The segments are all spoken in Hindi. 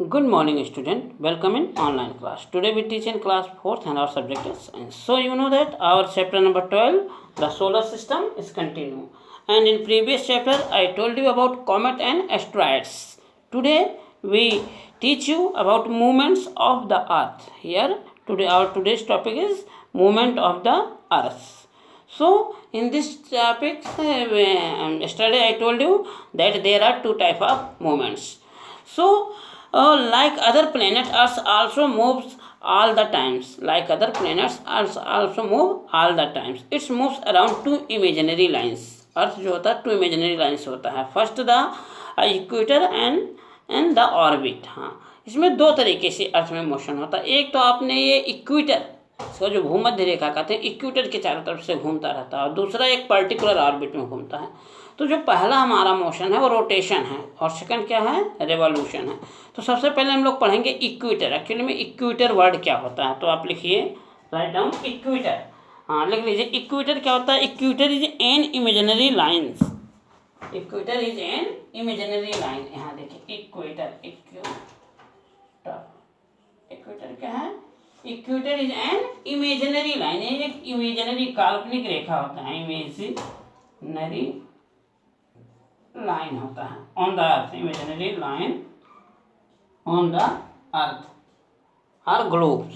Good morning, student. Welcome in online class. Today we teach in class 4th and our subject is science. So you know that our chapter number 12, the solar system, is continue. And in previous chapter I told you about comet and asteroids. Today we teach you about movements of the earth. Here today our today's topic is movement of the earth. So in this topic, yesterday I told you that there are two type of movements. So like other planets, Earth also moves all the times. Like other planets, Earth also move all the times. It moves around two imaginary lines. अर्थ जो होता है टू इमेजिनरी लाइन्स होता है. First the equator and the orbit. हाँ, इसमें दो तरीके से अर्थ में मोशन होता है. एक तो आपने ये इक्वेटर, इसका जो भूमध्य रेखा कहते हैं, इक्वेटर के चारों तरफ से घूमता रहता है, और दूसरा एक पर्टिकुलर ऑर्बिट में घूमता है. तो जो पहला हमारा मोशन है वो रोटेशन है, और सेकंड क्या है, रेवोल्यूशन है. तो सबसे पहले हम लोग पढ़ेंगे इक्वेटर. एक्चुअली में इक्वेटर वर्ड क्या होता है, तो आप लिखिए, राइट डाउन इक्वेटर. हाँ, लिख लीजिए इक्वेटर क्या होता है. Equator is an imaginary lines. Equator is an imaginary line. यहाँ देखिए इक्वेटर, इक्वेटर क्या है, equator is an imaginary line. ये एक इमेजिनरी काल्पनिक रेखा होता है, इमेजिनरी लाइन होता है on the earth. Imaginary line on the earth और ग्लोब.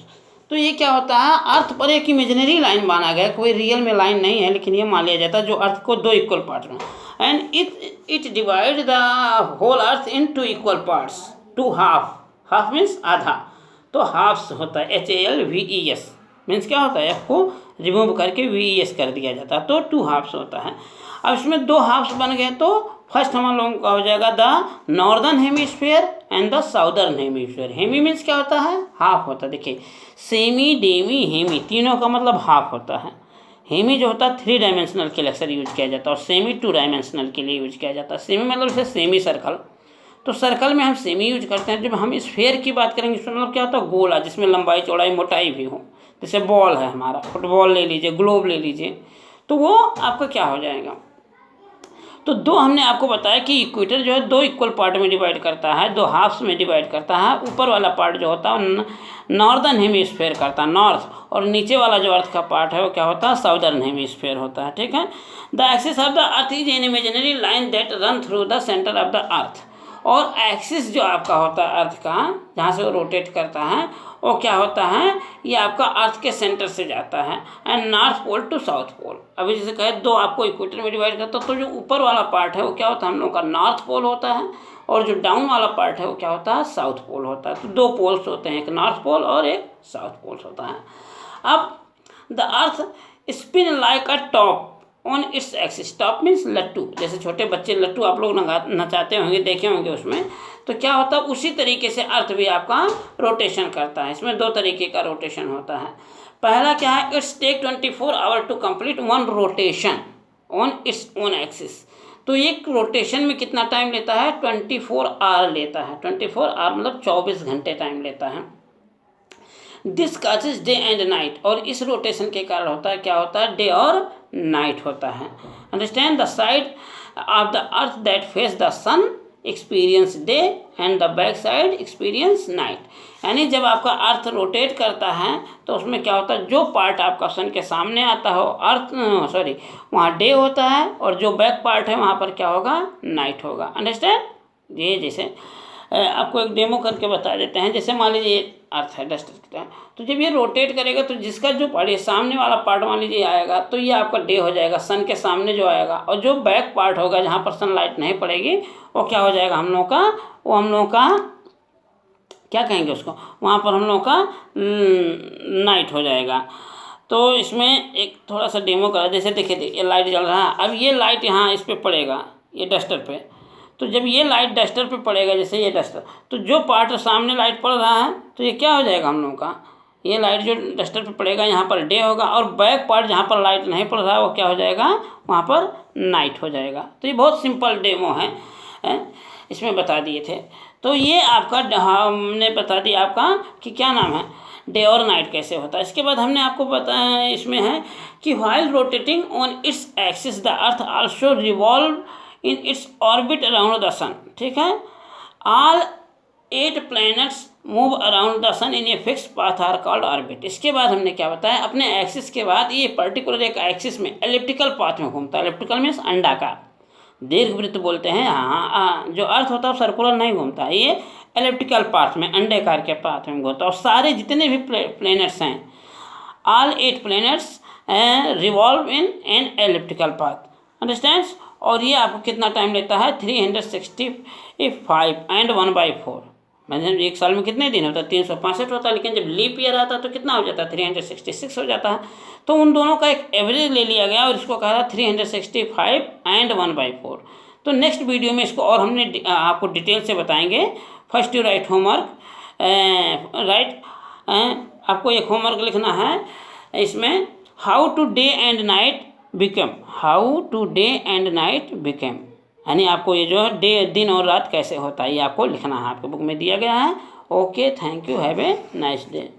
तो ये क्या होता है, अर्थ पर एक इमेजिनरी लाइन माना गया, कोई रियल में लाइन नहीं है, लेकिन ये मान लिया जाता है जो अर्थ को दो इक्वल पार्ट में. And it divide the whole earth in two equal parts, two half. Half means आधा. तो हाफ्स होता है, HALVES मीन्स क्या होता है, एफ को रिमूव करके VES कर दिया जाता है, तो टू हाफ्स होता है. अब इसमें दो हाफ्स बन गए, तो फर्स्ट हम लोगों का हो जाएगा the northern hemisphere and the southern hemisphere. Hemi means क्या होता है, हाफ होता है. देखिए सेमी, डेमी, हेमी, तीनों का मतलब हाफ होता है. हेमी जो होता है 3 डायमेंशनल के लिए अक्सर यूज किया जाता है, और सेमी 2 डायमेंशनल के लिए यूज किया जाता है. सेमी मतलब जैसे सेमी सर्कल, तो सर्कल में हम सेमी यूज करते हैं. जब हम स्फेयर की बात करेंगे, इसमें मतलब क्या होता है, गोला जिसमें लंबाई चौड़ाई मोटाई भी हो. जैसे बॉल है हमारा, फुटबॉल ले लीजिए, ग्लोब ले लीजिए, तो वो आपका क्या हो जाएगा. तो दो हमने आपको बताया कि इक्वेटर जो है दो इक्वल पार्ट में डिवाइड करता है, दो हाफ्स में डिवाइड करता है. ऊपर वाला पार्ट जो होता है नॉर्दर्न हेमीस्फीयर करता है, नॉर्थ, और नीचे वाला जो अर्थ का पार्ट है वो क्या होता है, साउदर्न हेमीस्फीयर होता है. ठीक है. The axis of the earth is an imaginary line that run through the centre of the अर्थ. और एक्सिस जो आपका होता है अर्थ का, जहाँ से वो रोटेट करता है, वो क्या होता है, ये आपका अर्थ के सेंटर से जाता है, and north pole to south pole. अभी जैसे कहे दो आपको इक्वेटर में डिवाइड करता है, तो जो ऊपर वाला पार्ट है वो क्या होता है, हम लोग का नॉर्थ पोल होता है, और जो डाउन वाला पार्ट है वो क्या होता है, साउथ पोल होता है. तो दो पोल्स होते हैं, एक नॉर्थ पोल और एक साउथ पोल्स होता है. अब the earth spin like a top on its axis. Top means लट्टू, जैसे छोटे बच्चे लट्टू आप लोग नचाते होंगे, देखे होंगे उसमें. तो क्या होता है, उसी तरीके से अर्थ भी आपका रोटेशन करता है. इसमें दो तरीके का रोटेशन होता है. पहला क्या है, it's take 24 hour to complete one rotation on its own axis. तो एक रोटेशन में कितना टाइम लेता है, 24 आवर लेता है. 24 आवर मतलब 24 घंटे टाइम लेता है. This causes day and night. और इस रोटेशन के कारण होता है, क्या होता है, डे और नाइट होता है. Understand, the side of the earth that face the sun experience day and the back side experience night. यानी जब आपका अर्थ रोटेट करता है तो उसमें क्या होता है, जो पार्ट आपका सन के सामने आता हो अर्थ वहाँ डे होता है, और जो बैक पार्ट है वहाँ पर क्या होगा, नाइट होगा. अंडरस्टैंड. ये जैसे आपको एक डेमो करके बता देते हैं. जैसे मान लीजिए अर्थ है डस्टर की तरह, तो जब ये रोटेट करेगा तो जिसका जो पार्ट ये सामने वाला पार्ट मान लीजिए आएगा, तो ये आपका डे हो जाएगा, सन के सामने जो आएगा. और जो बैक पार्ट होगा जहाँ पर सनलाइट नहीं पड़ेगी, वो क्या हो जाएगा, हम लोगों का, वो हम लोगों का क्या कहेंगे उसको, वहाँ पर हम लोगों का नाइट हो जाएगा. तो इसमें एक थोड़ा सा डेमो करा. जैसे देखिए ये लाइट जल रहा है, अब ये लाइट यहाँ इस पर पड़ेगा, ये डस्टर पे. तो जब ये लाइट डस्टर पे पड़ेगा, जैसे ये डस्टर, तो जो पार्ट सामने लाइट पड़ रहा है, तो ये क्या हो जाएगा हम लोगों का, ये लाइट जो डस्टर पे पड़ेगा यहाँ पर डे होगा, और बैक पार्ट जहाँ पर लाइट नहीं पड़ रहा है वो क्या हो जाएगा, वहाँ पर नाइट हो जाएगा. तो ये बहुत सिंपल डेमो है, इसमें बता दिए थे. तो ये आपका हमने बता दिया आपका कि क्या नाम है, डे और नाइट कैसे होता है. इसके बाद हमने आपको बताया इसमें है कि while rotating on its axis the earth also revolve in its orbit around the sun. ठीक है. All 8 planets move around the sun in a fix path are called orbit. इसके बाद हमने क्या बताया, अपने एक्सिस के बाद ये पर्टिकुलर एक एक्सिस में एलिप्टिकल पाथ में घूमता है। एलिप्टिकल मीन्स अंडाकार, दीर्घवृत्त बोलते हैं। हाँ, जो अर्थ होता है सर्कुलर नहीं घूमता है, ये एलिप्टिकल पाथ में, अंडाकार के पाथ में घूमता है। और सारे जितने भी प्लैनेट्स हैं, all 8 planets revolve in an elliptical path, understands. और ये आपको कितना टाइम लेता है, 365 एंड 1/4। मतलब एक साल में कितने दिन होता है, 365 होता है, लेकिन जब लीप ईयर आता है तो कितना हो जाता है, 366 हो जाता है। तो उन दोनों का एक एवरेज ले लिया गया और इसको कहा 365 एंड 1/4। तो नेक्स्ट वीडियो में इसको और हमने आपको डिटेल से बताएंगे। फर्स्ट यू राइट होमवर्क, आपको एक होमवर्क लिखना है इसमें, how to day and night become, how to day and night become, यानी आपको ये जो है डे, दिन और रात कैसे होता है, ये आपको लिखना है, आपके बुक में दिया गया है। Okay, thank you, have a nice day.